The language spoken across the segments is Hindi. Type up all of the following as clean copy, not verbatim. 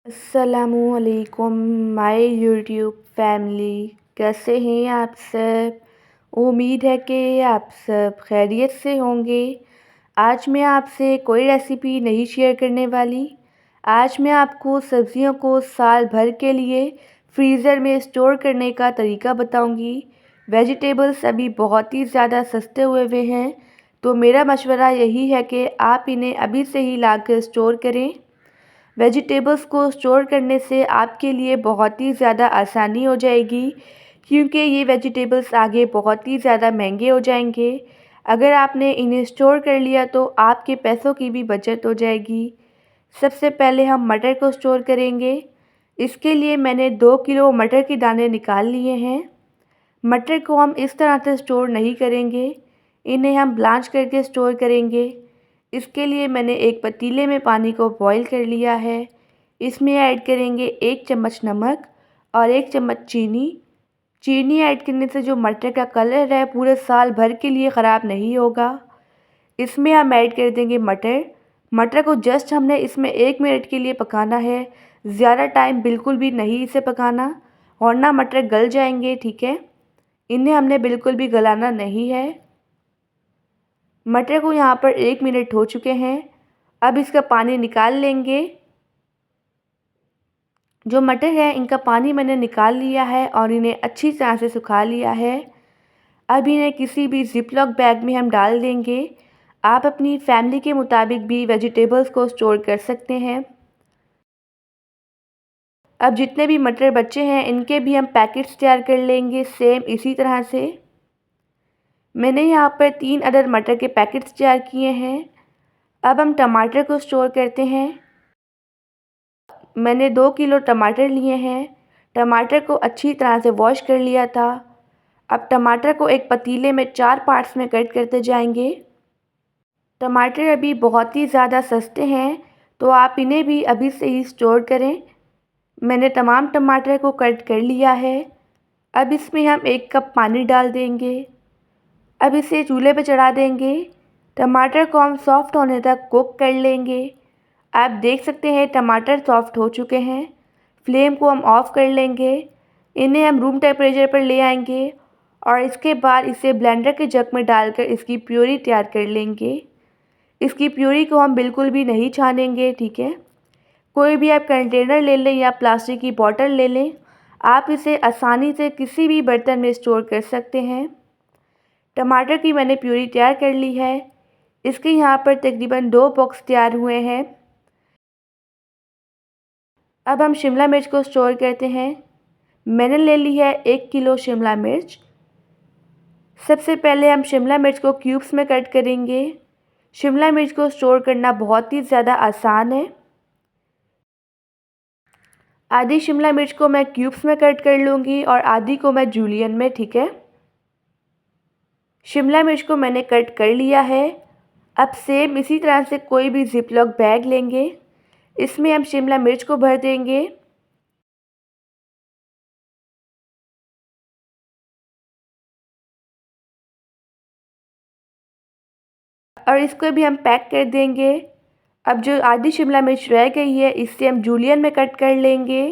अस्सलामुअलैकुम माय यूट्यूब फैमिली। कैसे हैं आप सब? उम्मीद है कि आप सब खैरियत से होंगे। आज मैं आपसे कोई रेसिपी नहीं शेयर करने वाली। आज मैं आपको सब्ज़ियों को साल भर के लिए फ्रीज़र में स्टोर करने का तरीका बताऊंगी। वेजिटेबल्स अभी बहुत ही ज़्यादा सस्ते हुए हैं, तो मेरा मशवरा यही है कि आप इन्हें अभी से ही लाकर स्टोर करें। वेजिटेबल्स को स्टोर करने से आपके लिए बहुत ही ज़्यादा आसानी हो जाएगी, क्योंकि ये वेजिटेबल्स आगे बहुत ही ज़्यादा महंगे हो जाएंगे। अगर आपने इन्हें स्टोर कर लिया तो आपके पैसों की भी बचत हो जाएगी। सबसे पहले हम मटर को स्टोर करेंगे। इसके लिए मैंने 2 किलो मटर के दाने निकाल लिए हैं। मटर को हम इस तरह से स्टोर नहीं करेंगे, इन्हें हम ब्लांच करके स्टोर करेंगे। इसके लिए मैंने एक पतीले में पानी को बॉईल कर लिया है। इसमें ऐड करेंगे 1 चम्मच नमक और 1 चम्मच चीनी। चीनी ऐड करने से जो मटर का कलर है पूरे साल भर के लिए ख़राब नहीं होगा। इसमें हम ऐड कर देंगे मटर। मटर को जस्ट हमने इसमें 1 मिनट के लिए पकाना है, ज़्यादा टाइम बिल्कुल भी नहीं इसे पकाना, वरना मटर गल जाएंगे। ठीक है, इन्हें हमने बिल्कुल भी गलाना नहीं है। मटर को यहाँ पर 1 मिनट हो चुके हैं। अब इसका पानी निकाल लेंगे। जो मटर है इनका पानी मैंने निकाल लिया है और इन्हें अच्छी तरह से सुखा लिया है। अब इन्हें किसी भी ज़िप-लॉक बैग में हम डाल देंगे। आप अपनी फैमिली के मुताबिक भी वेजिटेबल्स को स्टोर कर सकते हैं। अब जितने भी मटर बचे हैं इनके भी हम पैकेट्स तैयार कर लेंगे सेम इसी तरह से। मैंने यहाँ पर 3 अदद मटर के पैकेट्स तैयार किए हैं। अब हम टमाटर को स्टोर करते हैं। मैंने 2 किलो टमाटर लिए हैं। टमाटर को अच्छी तरह से वॉश कर लिया था। अब टमाटर को एक पतीले में 4 पार्ट्स में कट करते जाएंगे। टमाटर अभी बहुत ही ज़्यादा सस्ते हैं, तो आप इन्हें भी अभी से ही स्टोर करें। मैंने तमाम टमाटर को कट कर लिया है। अब इसमें हम 1 कप पानी डाल देंगे। अब इसे चूल्हे पर चढ़ा देंगे। टमाटर को हम सॉफ्ट होने तक कुक कर लेंगे। आप देख सकते हैं टमाटर सॉफ्ट हो चुके हैं। फ्लेम को हम ऑफ़ कर लेंगे। इन्हें हम रूम टेम्परेचर पर ले आएंगे और इसके बाद इसे ब्लेंडर के जग में डालकर इसकी प्यूरी तैयार कर लेंगे। इसकी प्यूरी को हम बिल्कुल भी नहीं छानेंगे। ठीक है, कोई भी आप कंटेनर ले लें या प्लास्टिक की बॉटल ले लें, आप इसे आसानी से किसी भी बर्तन में स्टोर कर सकते हैं। टमाटर की मैंने प्यूरी तैयार कर ली है। इसके यहाँ पर तकरीबन 2 बॉक्स तैयार हुए हैं। अब हम शिमला मिर्च को स्टोर करते हैं। मैंने ले ली है 1 किलो शिमला मिर्च। सबसे पहले हम शिमला मिर्च को क्यूब्स में कट करेंगे। शिमला मिर्च को स्टोर करना बहुत ही ज़्यादा आसान है। आधी शिमला मिर्च को मैं क्यूब्स में कट कर लूँगी और आधी को मैं जूलियन में। ठीक है, शिमला मिर्च को मैंने कट कर लिया है। अब सेम इसी तरह से कोई भी ज़िप-लॉक बैग लेंगे, इसमें हम शिमला मिर्च को भर देंगे। और इसको भी हम पैक कर देंगे। अब जो आधी शिमला मिर्च रह गई है इससे हम जूलियन में कट कर लेंगे।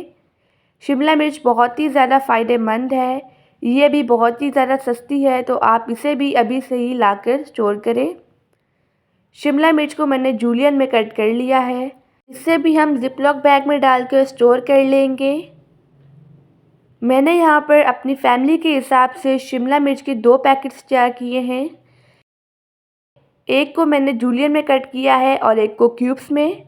शिमला मिर्च बहुत ही ज़्यादा फ़ायदेमंद है, ये भी बहुत ही ज़्यादा सस्ती है, तो आप इसे भी अभी से ही लाकर स्टोर करें। शिमला मिर्च को मैंने जूलियन में कट कर लिया है। इसे भी हम ज़िप-लॉक बैग में डालकर स्टोर कर लेंगे। मैंने यहाँ पर अपनी फैमिली के हिसाब से शिमला मिर्च के 2 पैकेट्स तैयार किए हैं। एक को मैंने जूलियन में कट किया है और एक को क्यूब्स में।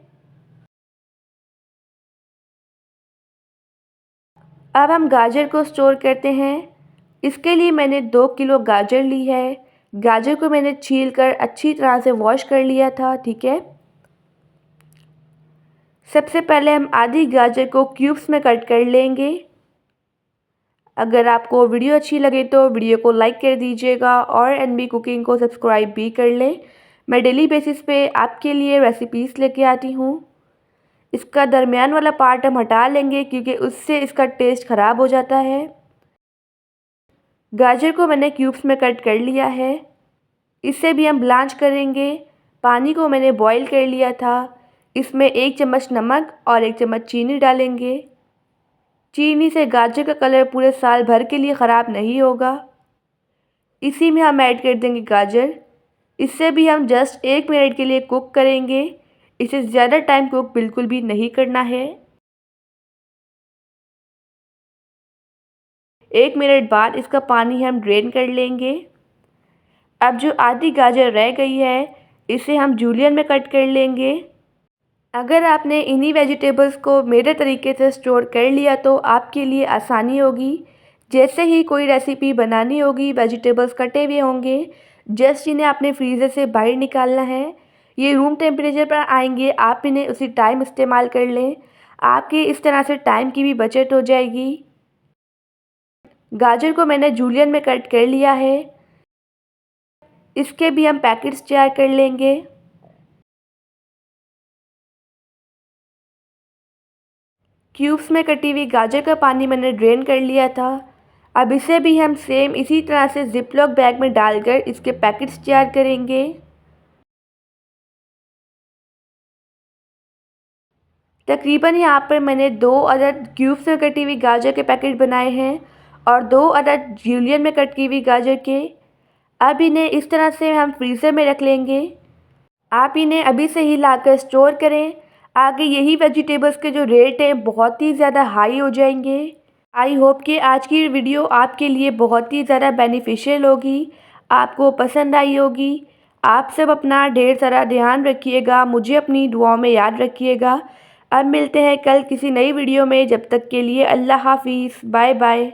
अब हम गाजर को स्टोर करते हैं। इसके लिए मैंने 2 किलो गाजर ली है। गाजर को मैंने छीलकर अच्छी तरह से वॉश कर लिया था। ठीक है, सबसे पहले हम आधी गाजर को क्यूब्स में कट कर लेंगे। अगर आपको वीडियो अच्छी लगे तो वीडियो को लाइक कर दीजिएगा और एनबी कुकिंग को सब्सक्राइब भी कर लें। मैं डेली बेसिस पे आपके लिए रेसिपीज़ लेके आती हूँ। इसका दरमियान वाला पार्ट हम हटा लेंगे क्योंकि उससे इसका टेस्ट ख़राब हो जाता है। गाजर को मैंने क्यूब्स में कट कर लिया है। इसे भी हम ब्लांच करेंगे। पानी को मैंने बॉईल कर लिया था। इसमें 1 चम्मच नमक और 1 चम्मच चीनी डालेंगे। चीनी से गाजर का कलर पूरे साल भर के लिए ख़राब नहीं होगा। इसी में हम ऐड कर देंगे गाजर। इससे भी हम जस्ट 1 मिनट के लिए कुक करेंगे। इसे ज़्यादा टाइम कुक बिल्कुल भी नहीं करना है। 1 मिनट बाद इसका पानी हम ड्रेन कर लेंगे। अब जो आधी गाजर रह गई है इसे हम जूलियन में कट कर लेंगे। अगर आपने इन्हीं वेजिटेबल्स को मेरे तरीके से स्टोर कर लिया तो आपके लिए आसानी होगी। जैसे ही कोई रेसिपी बनानी होगी, वेजिटेबल्स कटे हुए होंगे, जस्ट इन्हें अपने फ्रीज़र से बाहर निकालना है। ये रूम टेम्परेचर पर आएंगे, आप इन्हें उसी टाइम इस्तेमाल कर लें। आपकी इस तरह से टाइम की भी बचत हो जाएगी। गाजर को मैंने जूलियन में कट कर लिया है। इसके भी हम पैकेट्स तैयार कर लेंगे। क्यूब्स में कटी हुई गाजर का पानी मैंने ड्रेन कर लिया था। अब इसे भी हम सेम इसी तरह से ज़िप-लॉक बैग में डालकर इसके पैकेट्स तैयार करेंगे। तकरीबन यहाँ पर मैंने 2 अदद क्यूब्स में कटी हुई गाजर के पैकेट बनाए हैं और 2 अदद जूलियन में कटी हुई गाजर के। अब इन्हें इस तरह से हम फ्रीज़र में रख लेंगे। आप इन्हें अभी से ही लाकर स्टोर करें। आगे यही वेजिटेबल्स के जो रेट हैं बहुत ही ज़्यादा हाई हो जाएंगे। आई होप कि आज की वीडियो आपके लिए बहुत ही ज़्यादा बेनिफिशियल होगी, आपको पसंद आई होगी। आप सब अपना ढेर सारा ध्यान रखिएगा, मुझे अपनी दुआओं में याद रखिएगा। अब मिलते हैं कल किसी नई वीडियो में, जब तक के लिए अल्लाह हाफ़िज़, बाय बाय।